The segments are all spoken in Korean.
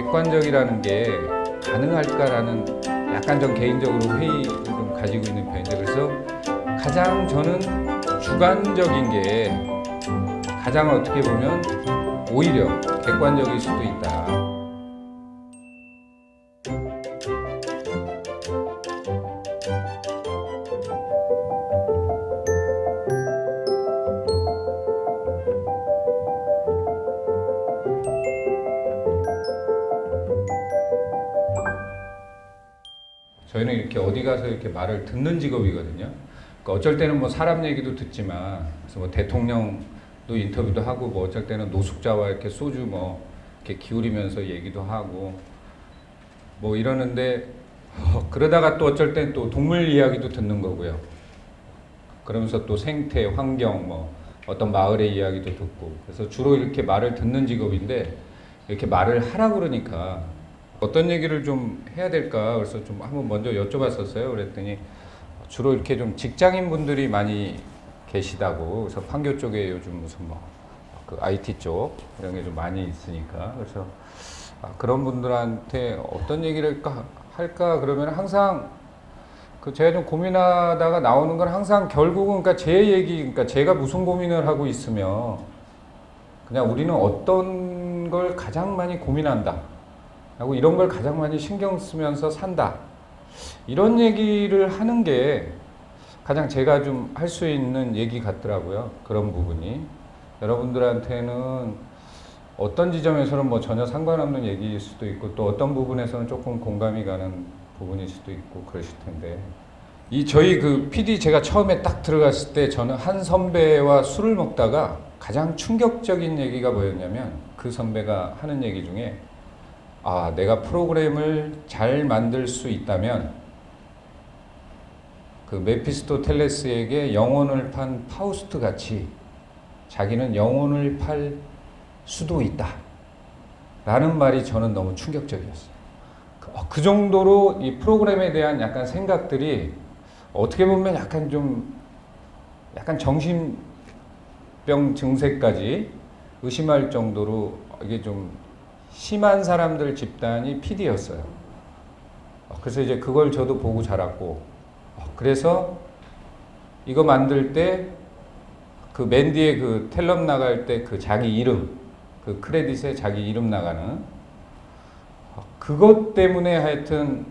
객관적이라는 게 가능할까라는 약간 전 개인적으로 회의를 좀 가지고 있는 편인데, 그래서 가장 저는 주관적인 게 가장 어떻게 보면 오히려 객관적일 수도 있다. 저희는 이렇게 어디 가서 이렇게 말을 듣는 직업이거든요. 그러니까 어쩔 때는 뭐 사람 얘기도 듣지만, 그래서 뭐 대통령도 인터뷰도 하고, 뭐 어쩔 때는 노숙자와 이렇게 소주 뭐 이렇게 기울이면서 얘기도 하고, 뭐 이러는데, 그러다가 또 어쩔 땐 또 동물 이야기도 듣는 거고요. 그러면서 또 생태, 환경, 뭐 어떤 마을의 이야기도 듣고, 그래서 주로 이렇게 말을 듣는 직업인데, 이렇게 말을 하라 그러니까 어떤 얘기를 좀 해야 될까, 그래서 좀 한번 먼저 여쭤봤었어요. 그랬더니 주로 이렇게 좀 직장인 분들이 많이 계시다고. 그래서 판교 쪽에 요즘 무슨 뭐 그 IT 쪽 이런 게 좀 많이 있으니까, 그래서 그런 분들한테 어떤 얘기를 할까 그러면 항상 그 제가 좀 고민하다가 나오는 건 항상 결국은 그러니까 제 얘기, 그러니까 제가 무슨 고민을 하고 있으며 그냥 우리는 어떤 걸 가장 많이 고민한다 하고 이런 걸 가장 많이 신경 쓰면서 산다, 이런 얘기를 하는 게 가장 제가 좀 할 수 있는 얘기 같더라고요. 그런 부분이 여러분들한테는 어떤 지점에서는 뭐 전혀 상관없는 얘기일 수도 있고, 또 어떤 부분에서는 조금 공감이 가는 부분일 수도 있고 그러실 텐데, 이 저희 그 PD 제가 처음에 딱 들어갔을 때 저는 한 선배와 술을 먹다가 가장 충격적인 얘기가 뭐였냐면, 그 선배가 하는 얘기 중에 내가 프로그램을 잘 만들 수 있다면 그 메피스토텔레스에게 영혼을 판 파우스트 같이 자기는 영혼을 팔 수도 있다 라는 말이 저는 너무 충격적이었어요. 그 정도로 이 프로그램에 대한 약간 생각들이 어떻게 보면 약간 정신병 증세까지 의심할 정도로 이게 좀 심한 사람들 집단이 PD였어요. 그래서 이제 그걸 저도 보고 자랐고, 그래서 이거 만들 때 그 맨 뒤에 그 텔럽 나갈 때 그 자기 이름, 그 크레딧에 자기 이름 나가는 그것 때문에 하여튼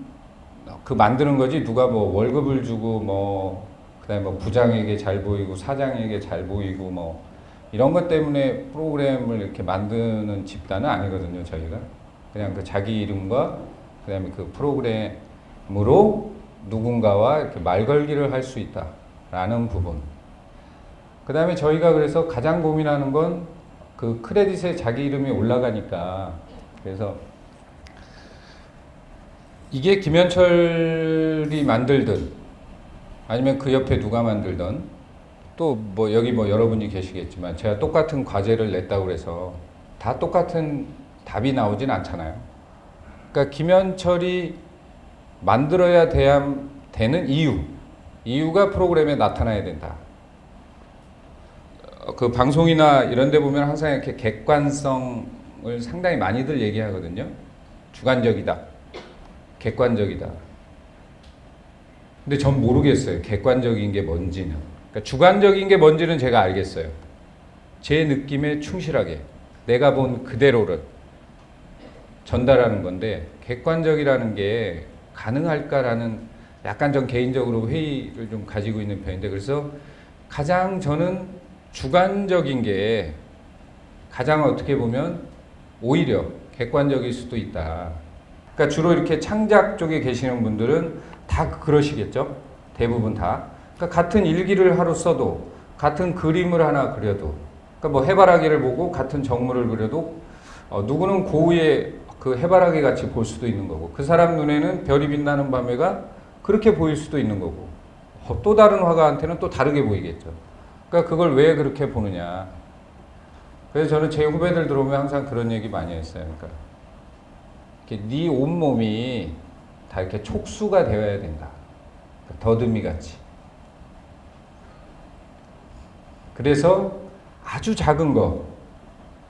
그 만드는 거지, 누가 뭐 월급을 주고 뭐 그다음에 뭐 부장에게 잘 보이고 사장에게 잘 보이고 뭐 이런 것 때문에 프로그램을 이렇게 만드는 집단은 아니거든요. 저희가 그냥 그 자기 이름과 그다음에 그 프로그램으로 누군가와 이렇게 말 걸기를 할 수 있다라는 부분. 그다음에 저희가 그래서 가장 고민하는 건 그 크레딧에 자기 이름이 올라가니까, 그래서 이게 김현철이 만들든 아니면 그 옆에 누가 만들든, 또 뭐 여기 뭐 여러분이 계시겠지만 제가 똑같은 과제를 냈다고 해서 다 똑같은 답이 나오진 않잖아요. 그러니까 김현철이 만들어야 되는 이유가 프로그램에 나타나야 된다. 그 방송이나 이런 데 보면 항상 이렇게 객관성을 상당히 많이들 얘기하거든요. 주관적이다, 객관적이다. 근데 전 모르겠어요. 객관적인 게 뭔지는. 그러니까 주관적인 게 뭔지는 제가 알겠어요. 제 느낌에 충실하게 내가 본 그대로를 전달하는 건데, 객관적이라는 게 가능할까라는 약간 전 개인적으로 회의를 좀 가지고 있는 편인데, 그래서 가장 저는 주관적인 게 가장 어떻게 보면 오히려 객관적일 수도 있다. 그러니까 주로 이렇게 창작 쪽에 계시는 분들은 다 그러시겠죠? 대부분 다. 그러니까 같은 일기를 하루 써도, 같은 그림을 하나 그려도, 그러니까 뭐 해바라기를 보고 같은 정물을 그려도 누구는 고우의 그 해바라기 같이 볼 수도 있는 거고, 그 사람 눈에는 별이 빛나는 밤에가 그렇게 보일 수도 있는 거고, 또 다른 화가한테는 또 다르게 보이겠죠. 그러니까 그걸 왜 그렇게 보느냐. 그래서 저는 제 후배들 들어오면 항상 그런 얘기 많이 했어요. 그러니까 네 온몸이 다 이렇게 촉수가 되어야 된다. 더듬이 같이. 그래서 아주 작은 거,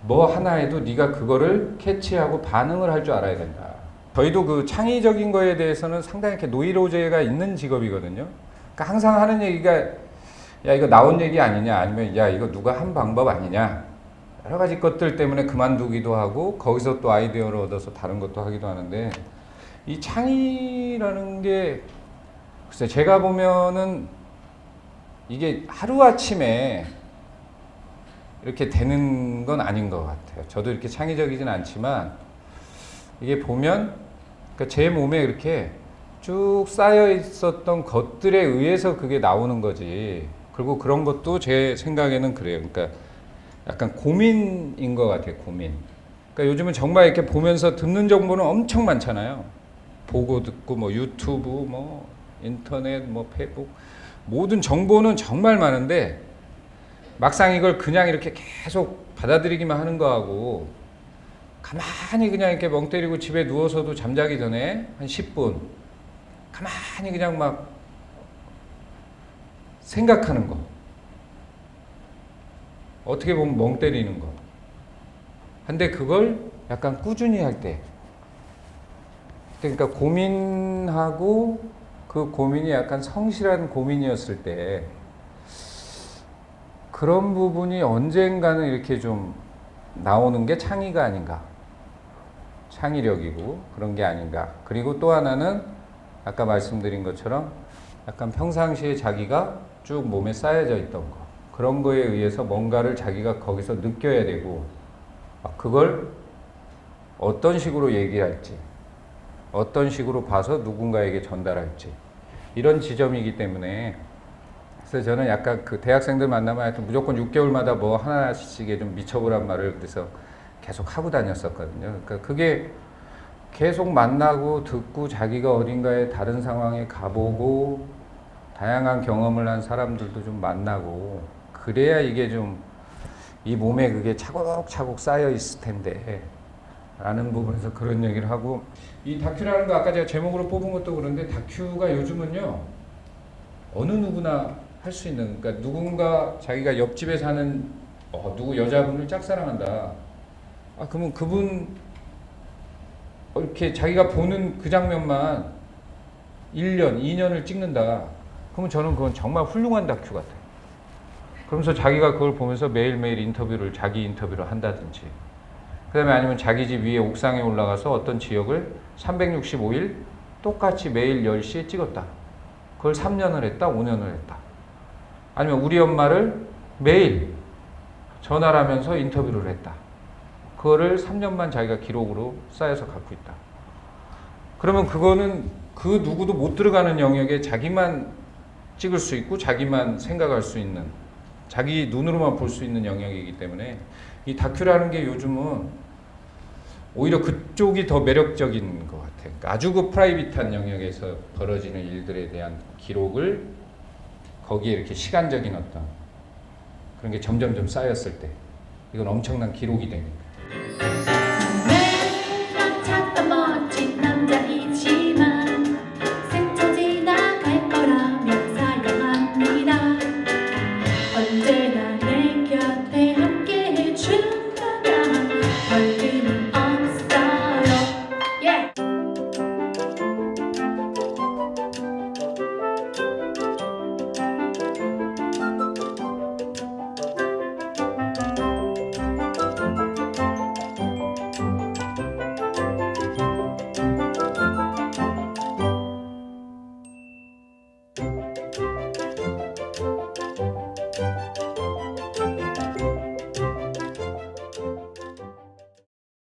뭐 하나 해도 네가 그거를 캐치하고 반응을 할 줄 알아야 된다. 저희도 그 창의적인 거에 대해서는 상당히 이렇게 노이로제가 있는 직업이거든요. 그러니까 항상 하는 얘기가 야 이거 나온 얘기 아니냐 아니면 야 이거 누가 한 방법 아니냐 여러 가지 것들 때문에 그만두기도 하고 거기서 또 아이디어를 얻어서 다른 것도 하기도 하는데 이 창의라는 게 글쎄 제가 보면은 이게 하루아침에 이렇게 되는 건 아닌 것 같아요. 저도 이렇게 창의적이진 않지만 이게 보면 그러니까 제 몸에 이렇게 쭉 쌓여 있었던 것들에 의해서 그게 나오는 거지. 그리고 그런 것도 제 생각에는 그래요. 그러니까 약간 고민인 것 같아요. 고민. 그러니까 요즘은 정말 이렇게 보면서 듣는 정보는 엄청 많잖아요. 보고 듣고 뭐 유튜브 뭐 인터넷 뭐 페이북 모든 정보는 정말 많은데 막상 이걸 그냥 이렇게 계속 받아들이기만 하는 거하고 가만히 그냥 이렇게 멍 때리고 집에 누워서도 잠자기 전에 한 10분 가만히 그냥 막 생각하는 거 어떻게 보면 멍 때리는 거 근데 그걸 약간 꾸준히 할 때 그러니까 고민하고 그 고민이 약간 성실한 고민이었을 때 그런 부분이 언젠가는 이렇게 좀 나오는 게 창의가 아닌가. 창의력이고 그런 게 아닌가. 그리고 또 하나는 아까 말씀드린 것처럼 약간 평상시에 자기가 쭉 몸에 쌓여져 있던 거. 그런 거에 의해서 뭔가를 자기가 거기서 느껴야 되고 그걸 어떤 식으로 얘기할지 어떤 식으로 봐서 누군가에게 전달할지 이런 지점이기 때문에 그래서 저는 약간 그 대학생들 만나면 하여튼 무조건 6개월마다 뭐 하나씩에 좀 미쳐보란 말을 그래서 계속 하고 다녔었거든요. 그러니까 그게 계속 만나고 듣고 자기가 어딘가에 다른 상황에 가보고 다양한 경험을 한 사람들도 좀 만나고 그래야 이게 좀 이 몸에 그게 차곡차곡 쌓여 있을 텐데 라는 부분에서 그런 얘기를 하고 이 다큐라는 거 아까 제가 제목으로 뽑은 것도 그런데 다큐가 요즘은요 어느 누구나 할 수 있는 그러니까 누군가 자기가 옆집에 사는 누구 여자분을 짝사랑한다 그러면 그분 이렇게 자기가 보는 그 장면만 1년, 2년을 찍는다 그러면 저는 그건 정말 훌륭한 다큐 같아요. 그러면서 자기가 그걸 보면서 매일매일 인터뷰를 자기 인터뷰를 한다든지 그 다음에 아니면 자기 집 위에 옥상에 올라가서 어떤 지역을 365일 똑같이 매일 10시에 찍었다. 그걸 3년을 했다, 5년을 했다. 아니면 우리 엄마를 매일 전화를 하면서 인터뷰를 했다. 그거를 3년만 자기가 기록으로 쌓여서 갖고 있다. 그러면 그거는 그 누구도 못 들어가는 영역에 자기만 찍을 수 있고 자기만 생각할 수 있는 자기 눈으로만 볼 수 있는 영역이기 때문에 이 다큐라는 게 요즘은 오히려 그쪽이 더 매력적인 것 같아요. 그러니까 아주 그 프라이빗한 영역에서 벌어지는 일들에 대한 기록을 거기에 이렇게 시간적인 어떤 그런 게 점점점 쌓였을 때 이건 엄청난 기록이 되니까